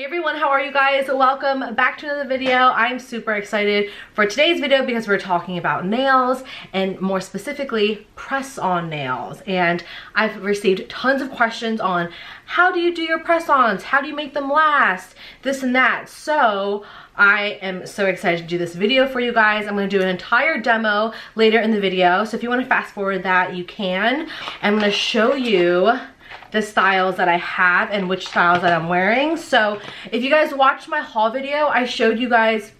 Hey everyone, how are you guys? Welcome back to another video. I'm super excited for today's video because we're talking about nails and more specifically press-on nails. And I've received tons of questions on how do you do your press-ons? How do you make them last? This and that. So I am so excited to do this video for you guys. I'm going to do an entire demo later in the video. So if you want to fast forward that, you can. I'm going to show you the styles that I have and which styles that I'm wearing. So if you guys watched my haul video, I showed you guys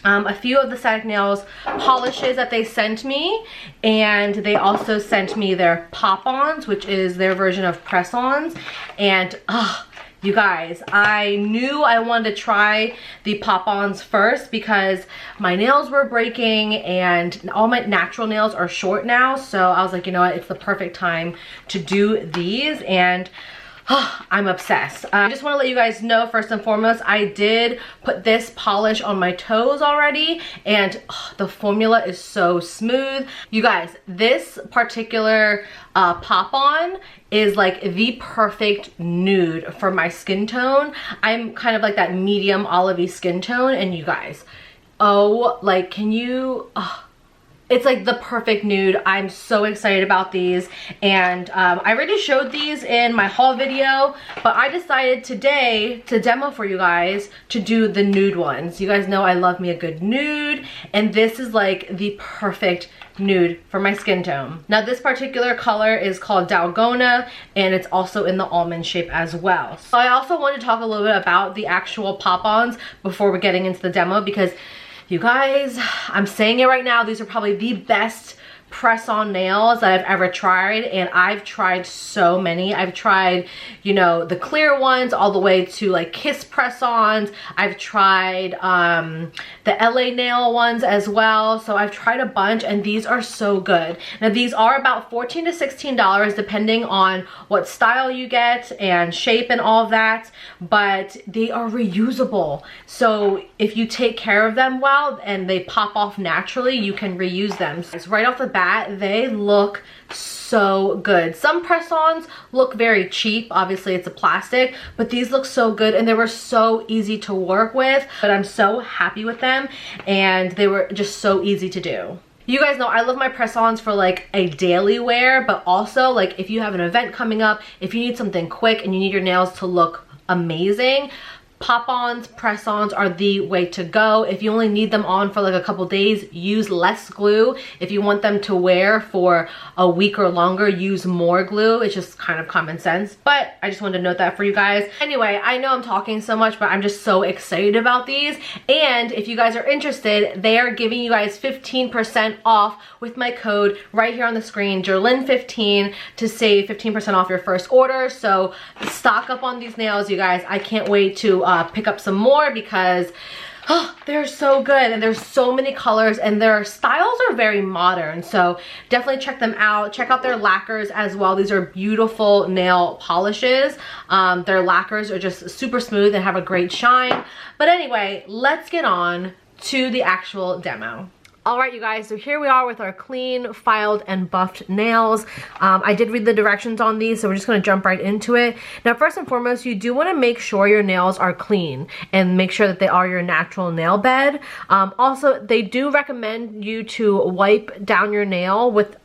a few of the Static Nails polishes that they sent me, and they also sent me their pop-ons, which is their version of press-ons. And you guys, I knew I wanted to try the pop-ons first because my nails were breaking and all my natural nails are short now. So I was like, you know what, it's the perfect time to do these, and I'm obsessed. I just want to let you guys know, first and foremost, I did put this polish on my toes already, and the formula is so smooth. You guys, this particular pop-on is like the perfect nude for my skin tone. I'm kind of like that medium olivey skin tone, and you guys, like, can you... it's like the perfect nude. I'm so excited about these, and I already showed these in my haul video, but I decided today to demo for you guys to do the nude ones. You guys know I love me a good nude, and this is like the perfect nude for my skin tone. Now this particular color is called Dalgona, and it's also in the almond shape as well. So I also want to talk a little bit about the actual pop-ons before we're getting into the demo, because you guys, I'm saying it right now, these are probably the best press-on nails that I've ever tried, and I've tried so many. I've tried, you know, the clear ones all the way to like kiss press-ons. I've tried the LA nail ones as well. So I've tried a bunch, and these are so good. Now these are about $14 to $16 depending on what style you get and shape and all of that, but they are reusable. So if you take care of them well and they pop off naturally, you can reuse them. So it's right off the bat, they look so good. Some press-ons look very cheap, obviously it's a plastic, but these look so good, and they were so easy to work with. But I'm so happy with them, and they were just so easy to do. You guys know I love my press-ons for like a daily wear, but also like if you have an event coming up, if you need something quick and you need your nails to look amazing, pop-ons, press-ons are the way to go. If you only need them on for like a couple days, use less glue. If you want them to wear for a week or longer, use more glue. It's just kind of common sense, but I just wanted to note that for you guys. Anyway, I know I'm talking so much, but I'm just so excited about these. And if you guys are interested, they are giving you guys 15% off with my code right here on the screen, Jerlyn15, to save 15% off your first order. So stock up on these nails, you guys. I can't wait to pick up some more because they're so good, and there's so many colors, and their styles are very modern. So definitely check them out. Check out their lacquers as well. These are beautiful nail polishes. Their lacquers are just super smooth and have a great shine. But anyway, let's get on to the actual demo. Alright you guys, so here we are with our clean, filed, and buffed nails. I did read the directions on these, so we're just going to jump right into it. Now first and foremost, you do want to make sure your nails are clean and make sure that they are your natural nail bed. Also, they do recommend you to wipe down your nail with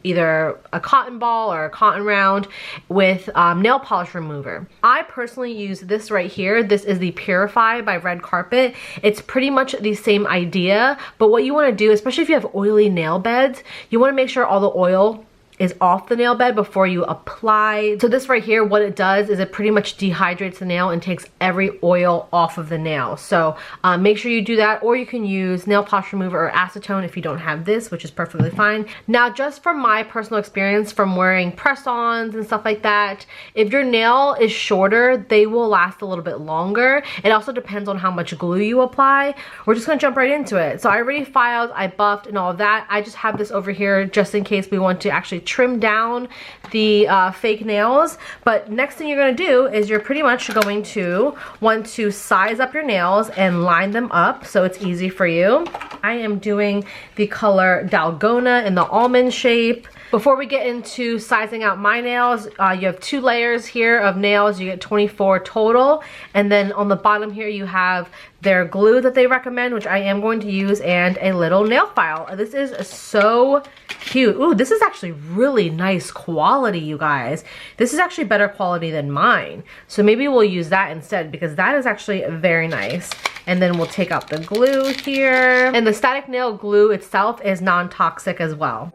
either a cotton ball or a cotton round with nail polish remover. I personally use this right here. This is the Purify by Red Carpet. It's pretty much the same idea, but what you want to do, especially if you have oily nail beds, you want to make sure all the oil is off the nail bed before you apply. So this right here, what it does is it pretty much dehydrates the nail and takes every oil off of the nail. So make sure you do that, or you can use nail polish remover or acetone if you don't have this, which is perfectly fine. Now just from my personal experience from wearing press-ons and stuff like that, if your nail is shorter, they will last a little bit longer. It also depends on how much glue you apply. We're just gonna jump right into it. So I already filed, I buffed and all of that. I just have this over here just in case we want to actually trim down the fake nails. But next thing you're going to do is you're pretty much going to want to size up your nails and line them up so it's easy for you. I am doing the color Dalgona in the almond shape. Before we get into sizing out my nails, you have 2 layers here of nails. You get 24 total. And then on the bottom here, you have their glue that they recommend, which I am going to use, and a little nail file. This is so cute. Ooh, this is actually really nice quality, you guys. This is actually better quality than mine. So maybe we'll use that instead, because that is actually very nice. And then we'll take out the glue here. And the static nail glue itself is non-toxic as well.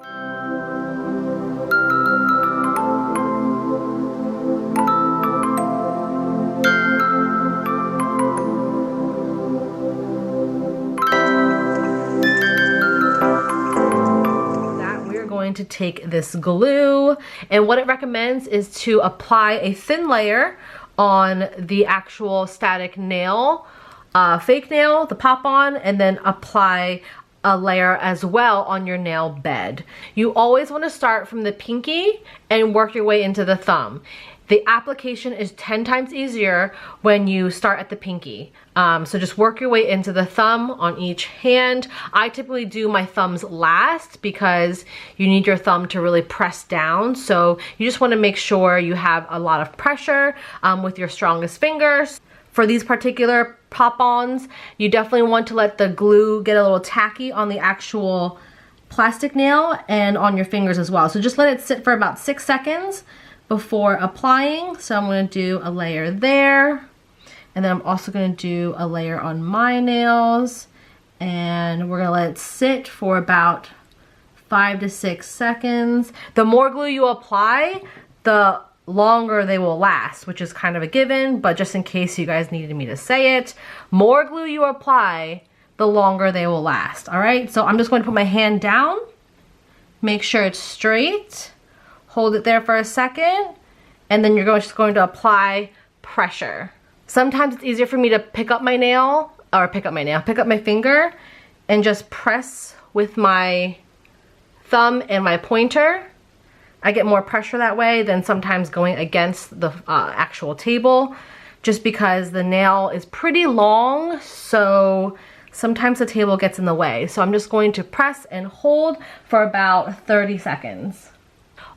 To take this glue, and what it recommends is to apply a thin layer on the actual static nail, fake nail, the pop-on, and then apply a layer as well on your nail bed. You always want to start from the pinky and work your way into the thumb. The application is 10 times easier when you start at the pinky. So just work your way into the thumb on each hand. I typically do my thumbs last because you need your thumb to really press down. So you just want to make sure you have a lot of pressure with your strongest fingers. For these particular pop-ons, you definitely want to let the glue get a little tacky on the actual plastic nail and on your fingers as well. So just let it sit for about 6 seconds before applying. So I'm going to do a layer there, and then I'm also going to do a layer on my nails, and we're going to let it sit for about 5 to 6 seconds. The more glue you apply, the longer they will last, which is kind of a given, but just in case you guys needed me to say it, more glue you apply, the longer they will last. All right, so I'm just going to put my hand down, make sure it's straight, hold it there for a second, and then you're just going to apply pressure. Sometimes it's easier for me to pick up my finger and just press with my thumb and my pointer. I get more pressure that way than sometimes going against the actual table, just because the nail is pretty long, so sometimes the table gets in the way. So I'm just going to press and hold for about 30 seconds.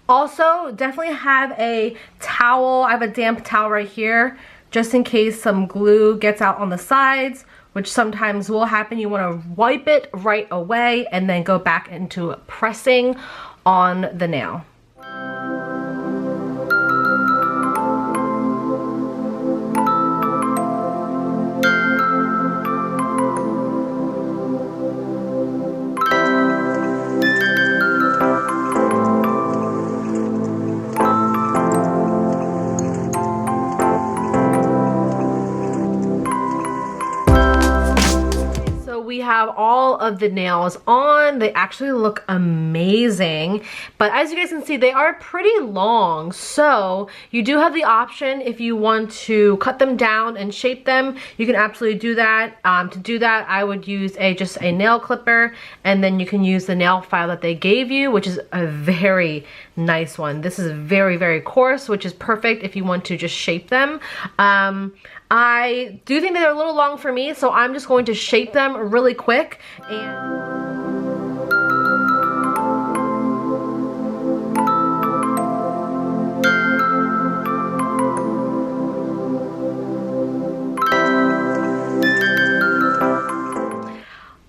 Also, definitely have a towel. I have a damp towel right here, just in case some glue gets out on the sides, which sometimes will happen. You want to wipe it right away and then go back into pressing on the nail. We have all of the nails on. They actually look amazing, but as you guys can see, they are pretty long, so you do have the option if you want to cut them down and shape them. You can absolutely do that. To do that, I would use just a nail clipper, and then you can use the nail file that they gave you, which is a very nice one. This is very, very coarse, which is perfect if you want to just shape them. I do think that they're a little long for me, so I'm just going to shape them really quick.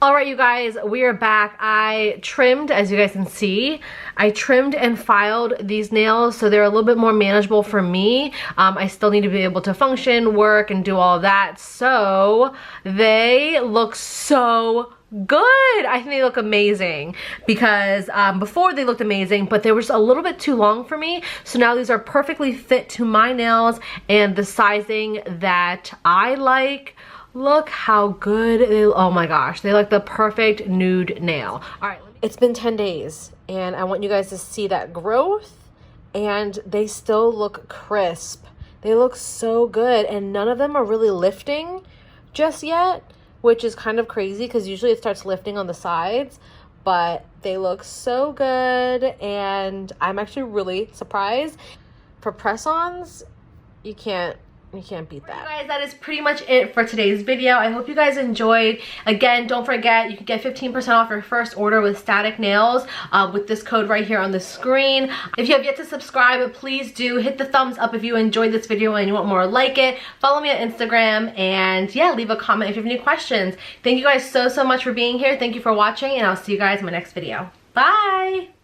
Alright, you guys, we are back. I trimmed, as you guys can see, I trimmed and filed these nails so they're a little bit more manageable for me. I still need to be able to function, work, and do all of that, so they look so good. I think they look amazing because before they looked amazing, but they were just a little bit too long for me. So now these are perfectly fit to my nails and the sizing that I like. Look how good they, oh my gosh, they look the perfect nude nail. All right, it's been 10 days and I want you guys to see that growth, and they still look crisp. They look so good, and none of them are really lifting just yet, which is kind of crazy because usually it starts lifting on the sides, but they look so good and I'm actually really surprised. For press-ons, you can't You can't beat that. Guys, that is pretty much it for today's video. I hope you guys enjoyed. Again, don't forget, you can get 15% off your first order with Static Nails with this code right here on the screen. If you have yet to subscribe, please do hit the thumbs up if you enjoyed this video and you want more like it. Follow me on Instagram, and yeah, leave a comment if you have any questions. Thank you guys so much for being here. Thank you for watching, and I'll see you guys in my next video. Bye!